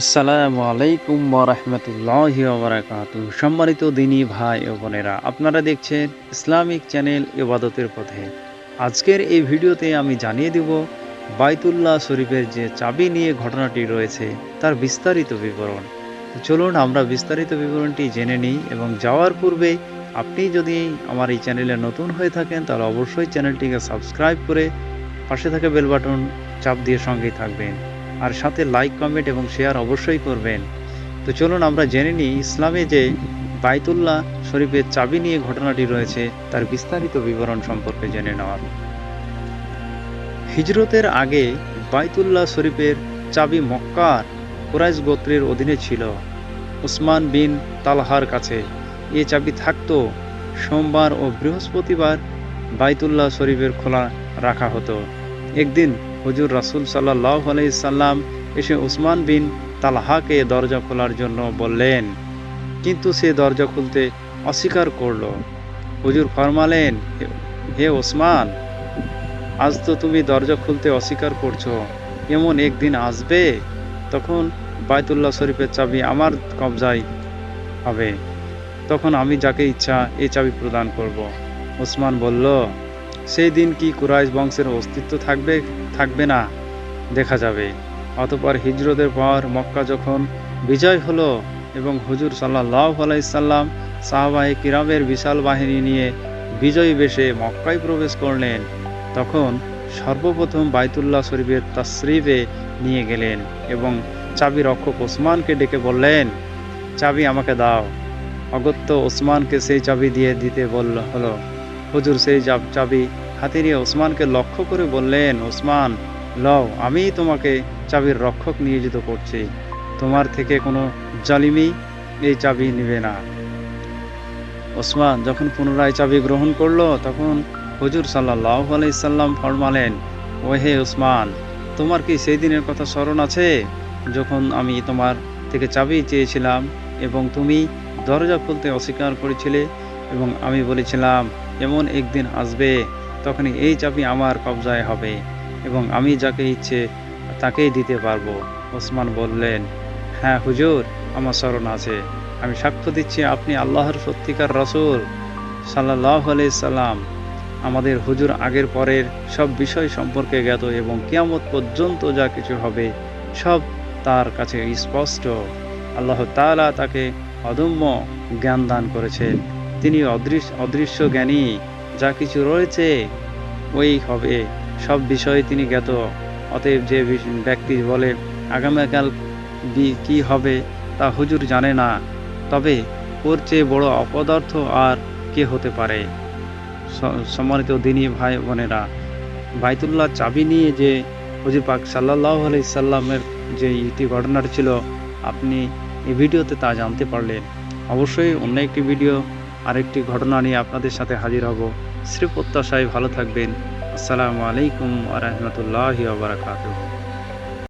আসসালামু আলাইকুম ওয়া রাহমাতুল্লাহি ওয়া বারাকাতুহু। সম্মানিত দিনী ভাই ও বোনেরা, আপনারা দেখছেন ইসলামিক চ্যানেল ইবাদতের পথে। আজকের এই ভিডিওতে আমি জানিয়ে দেব বাইতুল্লাহ শরীফের যে চাবি নিয়ে ঘটনাটি রয়েছে তার বিস্তারিত বিবরণ। তো চলুন আমরা বিস্তারিত বিবরণটি জেনে নিই, এবং যাওয়ার পূর্বে আপনি যদি আমার এই চ্যানেলে নতুন হয়ে থাকেন তাহলে অবশ্যই চ্যানেলটিকে সাবস্ক্রাইব করে পাশে থাকা বেল বাটন চাপ দিয়ে সঙ্গেই থাকবেন। আর সাথে লাইক, কমেন্ট এবং শেয়ার অবশ্যই করবেন। তো চলুন আমরা জেনে নিই ইসলামে যে বাইতুল্লাহ শরীফের চাবি নিয়ে ঘটনাটি রয়েছে তার বিস্তারিত বিবরণ সম্পর্কে জেনে নেওয়ার। হিজরতের আগে বাইতুল্লাহ শরীফের চাবি মক্কার কুরাইশ গোত্রের অধীনে ছিল। উসমান বিন তালহার কাছে এ চাবি থাকত। সোমবার ও বৃহস্পতিবার বাইতুল্লাহ শরীফের খোলা রাখা হতো। একদিন হুজুর রাসূল সাল্লাল্লাহু আলাইহি সাল্লাম এসে উসমান বিন তালহাকে দরজা খোলার জন্য বললেন, কিন্তু সে দরজা খুলতে অস্বীকার করল। হুজুর ফরমালেন, হে ওসমান, আজ তো তুমি দরজা খুলতে অস্বীকার করছো, এমন একদিন আসবে তখন বাইতুল্লাহ শরীফের চাবি আমার কবজায় হবে, তখন আমি যাকে ইচ্ছা এই চাবি প্রদান করব। ওসমান বলল, সেই দিন কি কুরাইশ বংশের অস্তিত্ব থাকবে না, দেখা যাবে। অতঃপর হিজরতের পর মক্কা যখন বিজয় হলো এবং হুজুর সাল্লাল্লাহু আলাইহি সাল্লাম সাহাবায়ে কিরামের বিশাল বাহিনী নিয়ে বিজয়ী বেশে মক্কায় প্রবেশ করলেন, তখন সর্বপ্রথম বাইতুল্লাহ শরীফের তাশরিফে নিয়ে গেলেন এবং চাবি রক্ষক ওসমানকে ডেকে বললেন, চাবি আমাকে দাও। অগত্য ওসমানকে সেই চাবি দিয়ে দিতে হলো। হুজুর সেই চাবি হাতে নিয়ে ওসমানকে লক্ষ্য করে বললেন, ওসমান, লও, আমি তোমাকে চাবির রক্ষক নিয়োজিত করছি, তোমার থেকে কোনো জালিমই এই চাবি নেবে না। ওসমান যখন পুনরায় চাবি গ্রহণ করলো তখন হুজুর সাল্লাল্লাহু আলাইহি সাল্লাম ফরমালেন, ওহে ওসমান, তোমার কি সেই দিনের কথা স্মরণ আছে যখন আমি তোমার থেকে চাবি চেয়েছিলাম এবং তুমি দরজা খুলতে অস্বীকার করেছিলে, এবং আমি বলেছিলাম এমন একদিন আসবে তখন এই চাবি আমার কবজায় হবে এবং আমি যাকে ইচ্ছে তাকেই দিতে পারবো। ওসমান বললেন, হ্যাঁ হুজুর, আমার স্মরণ আছে। আমি সাক্ষ্য দিচ্ছি আপনি আল্লাহর সত্যিকার রাসূল সাল্লাল্লাহু আলাইহি সাল্লাম। আমাদের হুজুর আগের পরের সব বিষয় সম্পর্কে জ্ঞাত এবং কিয়ামত পর্যন্ত যা কিছু হবে সব তার কাছে স্পষ্ট। আল্লাহ তাআলা তাকে অদম্য জ্ঞান দান করেছেন। তিনি অদৃশ্য জ্ঞানী, যা কিছু রয়েছে ওই হবে সব বিষয়ে তিনি জ্ঞাত। অতএব যে ব্যক্তি বলে আগামীকাল কি হবে তা হুজুর জানে না, তবে ওর চেয়ে বড় অপদার্থ আর কে হতে পারে। সম্মানিত দিনী ভাই বোনেরা, বাইতুল্লাহ চাবি নিয়ে যে হুজুর পাক সাল্লাল্লাহু আলাইহি সাল্লামের যে ইতি ঘটনাটা ছিল, আপনি এই ভিডিওতে তা জানতে পারলেন। অবশ্যই অন্য একটি ভিডিও আরেকটি ঘটনা নিয়ে আপনাদের সাথে হাজির হব। শ্রী প্রত্যাশায় ভালো থাকবেন। আসসালামু আলাইকুম ওয়া রাহমাতুল্লাহি ওয়া বারাকাতুহু।